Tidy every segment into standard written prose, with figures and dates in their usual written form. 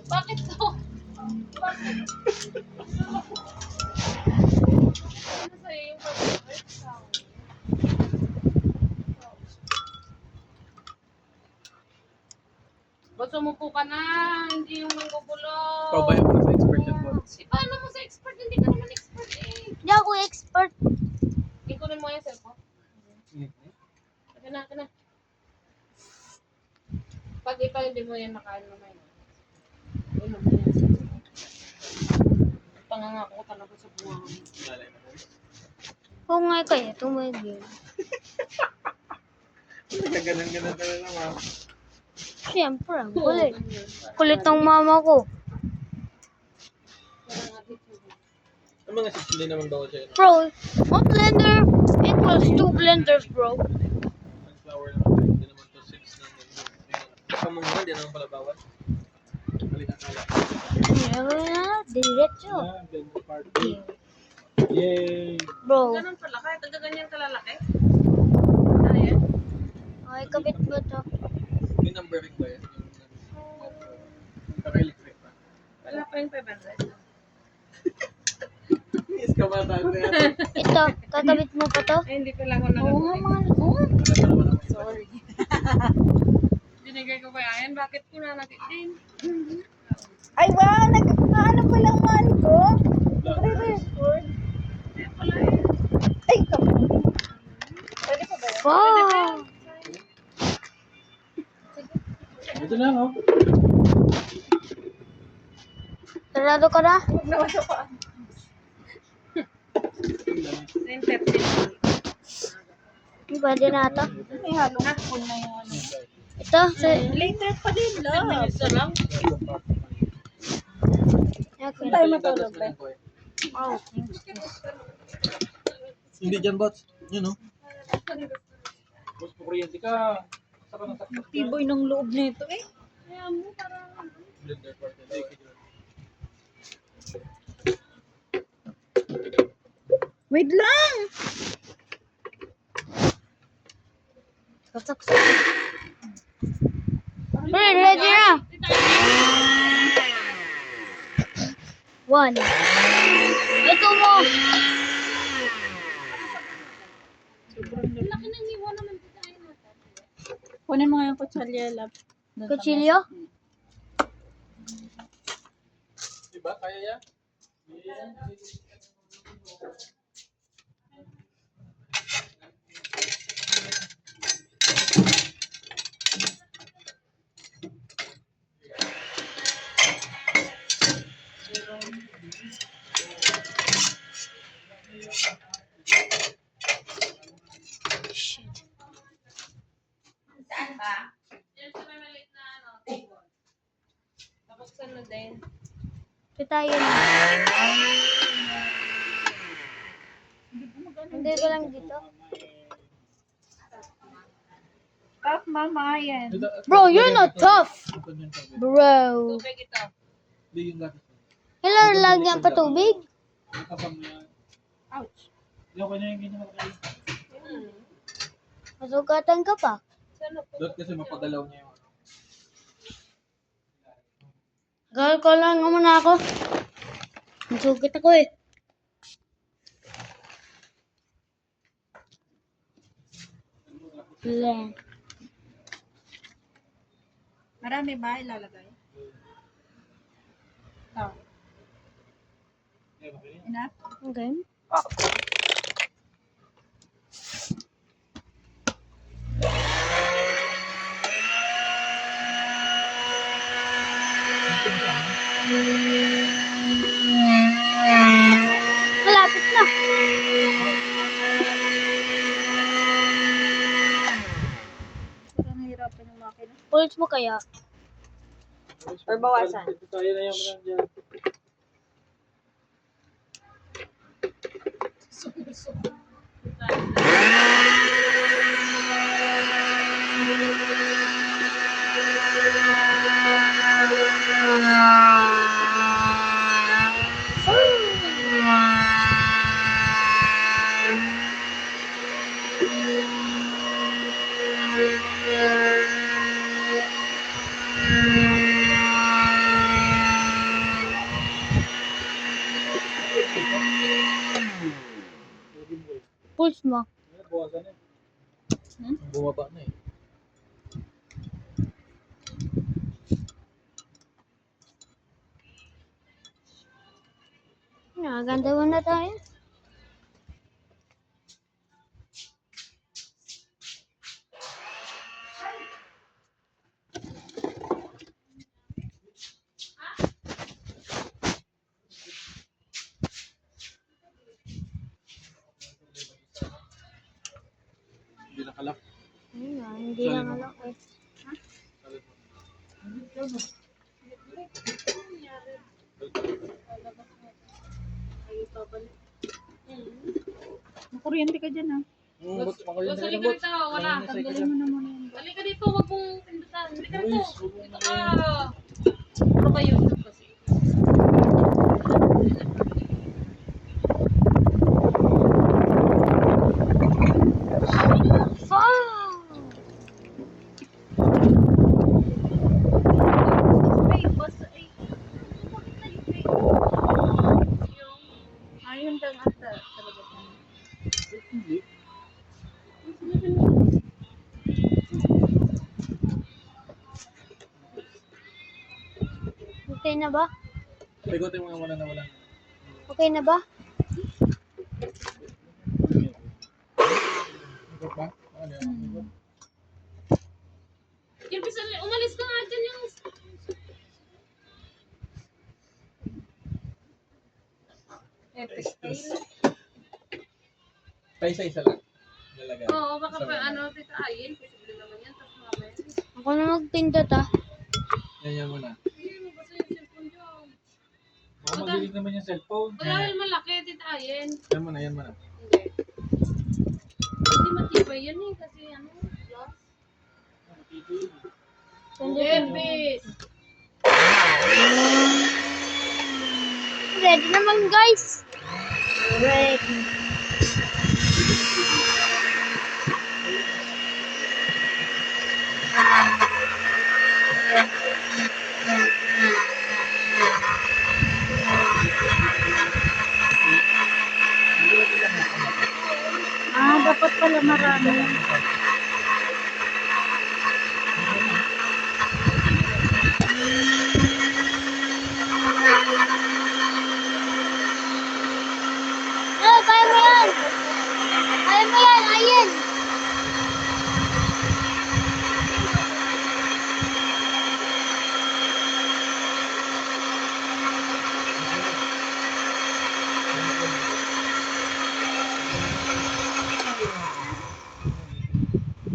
Bakit to? Bakit? Ano sa'yo yung pag-work sound? Basta umupo ka na, hindi yung manggugulo. Ikaw ba yung mga expert yan, boss? Paano mo sa expert? Hindi ka naman expert eh. Hindi ako expert. Ikunin mo yung cellphone. Akin na. Pag ikaw hindi mo yan nakain naman. Inom mo yan. Pangangako ko talaga sa buwan. Kung nga kaya, tumigil. Ganun-ganun talaga, ma'am. Siyempre, ang kulit. Kulit ng mama ko. Ang mga 6 hindi naman bawal sa'yo. Bro, one blender equals 2 blenders, bro. Ang flour naman, hindi naman to 6 na pamumuhan, hindi naman pala bawal. Balik ang kala. Diretso. Blender party. Yay! Bro, Ganun pala, kahit ganyan kalalaki. Ano yan? ay kabit ba to? May numbering ba yan? Kaka-electric pa. Wala pa yung 500. Is ka ba tayo na yan? Ito, kakabit mo pa to? Ay, hindi ko lang ako Oo nga, nakakulit. mahal ko. Sorry. Binigay ko pa yan. Bakit ko na din? Ay, wow! Ano pa lang man ko? Nagre-record. Kaya pala eh. Ay, kamo. Pwede pa ba yan? Wow! Ito na, oh. Sarado ka na? Huwag naman sa paan. 9:30. Pwede na ito. May halong hapon na yung ano. Ito, Later pa din, 10 love. minutes na lang. okay. Tayo matulog ba? Wow, thanks. Hindi dyan, bots. Yun, oh. Boss, kuryente ka. Saka na sakit. Tiboy ng loob nito eh. Kaya mo parang Blender party. Wait lang! Sasak. Ready na! One. Ito mo! laki ng iwan naman dito tayo natin. Kunin mo nga yung kutsalya, love. Kutsilyo? Diba? Kaya yan? Shit. Saan ba? Yan sa may maliit na ano, table. Tapos saan na din? Ito tayo na. Hindi ko lang dito. Tough mama yan. Bro, you're not tough. Bro. Tubig ito. Hindi yung gatas. Kailan lagyan pa tubig? Nakapang na yan. Ouch. Hindi ako na yung ganyan kayo. Masugatan ka pa. Saan na po? Doon kasi mapagalaw niya yung ano. Gal ko lang muna ako. Masugit ako eh. Blend. Marami ba ilalagay? Oh. Enough? Okay. Malapit na. Parang nahihirapan yung makina. Ulit mo kaya? Or bawasan? Tayo na yung mga dyan. mo. Buwasan eh. Hmm? Bumaba na eh. Ganda mo na tayo. Hindi nakalap. Ayun na, hindi na malaki. Makuryente ka dyan, ha? Bot, makulit Boss, na halika bot. dito. Wala. Tanggalin mo na muna yun. Halika dito. Huwag mong pindutan. Halika dito. Dito ka. Puro ba YouTube kasi? Ay, boss, ay. Bakit na yung fake? Ayun lang ata. Talaga pa. Hindi. Okay na ba? Pigutin mo nga muna na wala. Okay na ba? Ikot ba? Ano yan? Ikot? Kirpis, umalis ka nga dyan yung... Epic fail. Pa isa-isa lang. Lalagay. Oo, baka Isa pa lang. ano, titayin. Posible naman yan. Tapos mamaya. Ako na magpindot ah. Yan muna. Hindi, mabasa yung cellphone dyan. Baka magilig naman yung cellphone. Wala yung malaki, titayin. Yan muna, yan muna. Hindi. Hindi matibay yan eh. Kasi ano, glass. Kirpis! Ready naman guys. Ready. Dapat pala marami. Kaya mo yan. Kaya mo yan, ayan.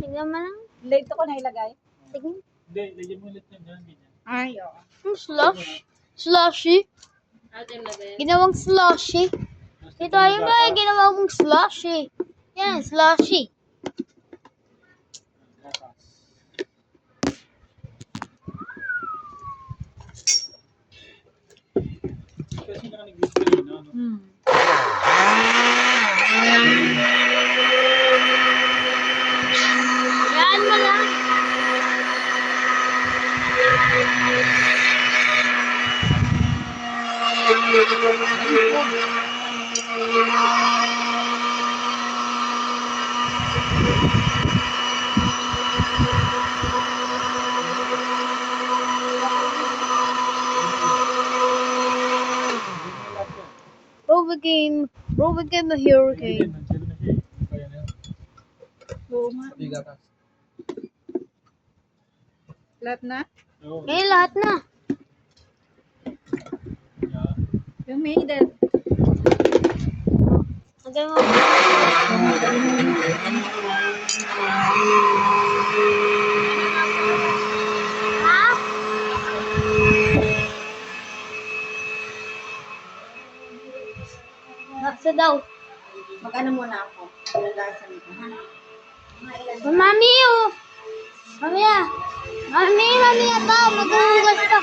Tignan mo lang. Late ko na ilagay. Tignan. Hindi, lagyan mo ulit yan. Ganyan. Ay, oo. Slush. Slushy. Atin na din. Ginawang slushy. Ito ayun nga, ginawa kong slushy. Yan, slushy. Kasi na nag-display na, no? Yan mo lang. Bro became a hurricane. Nag-save na siya eh. Kaya na yan. Oo nga. Pati gatas. Lahat na? Oo. Eh, lahat na. Yeah. Yung maiden. Hanggang mo. Ha? Naksa daw. Mag-ano muna ako. Lalasan ko. Oh, mami, oh. Mami, ah. Mami, ito. Maghuhugas ka.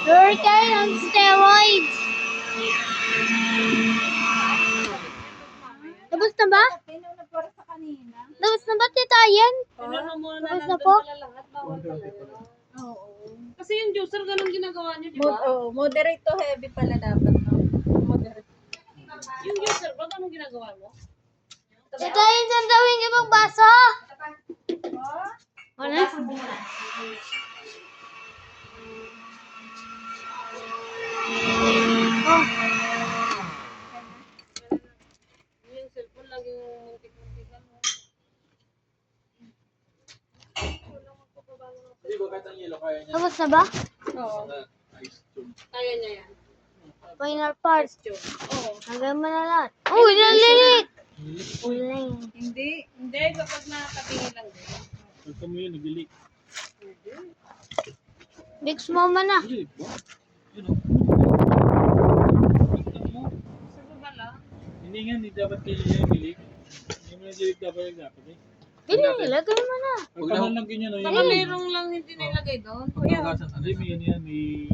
Hurricane on steroids. Tapos na ba? Pinuna para sa kanina. Tapos na ba, Tita Yan? Ano muna Tapos lang na doon po? pala lahat. Bawal talaga. Oo. Kasi yung juicer, ganun ginagawa niyo, di ba? Moderate to heavy pala dapat. No? Moderate. Yung user, ba't anong ginagawa mo? Ito yung sandawin yung ibang baso. Ano? Yung cellphone lagi yung muntik-muntikan mo. Hindi ba kahit ang yellow kaya niya? Tapos na ba? Oo. Ice tube. Kaya niya yan. Final part. Oo. Hanggang mo na lahat. Uy, nalilit! Nilik. Uling. Hindi. Hindi, kapag nakatingin lang din. Pagka mo yun, nagilik. Big mama na. Nagilik ba? Yun o. Tignan mo. Sa baba lang. Hindi nga, hindi dapat kayo yung gilik. Hindi mo nagilik dapat eh. Dili, lagay mo na. Pagka lang ganyan o. Baka mayroong lang hindi nilagay doon. Hindi, may yan yan. May...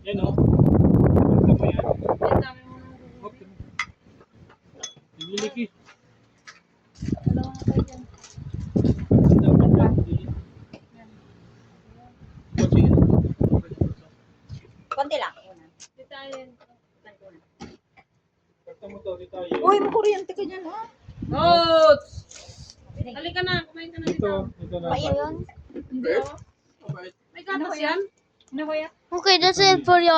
Yan o. Pagka mo yan. Ang dami mo nang Hop. gugulit. Nagilik eh. Dalawa na kayo dyan. Dapat ba? Nagilik. Kotse yun. Konti lang. Di tayo yan. Pagka mo to, di tayo. Uy, makuryente ka dyan, ha? Oats! Halika na, kumain ka na dito. Ito na. Ayun. Hindi ako. May gatas yan? Ano kaya? Okay, that's it for your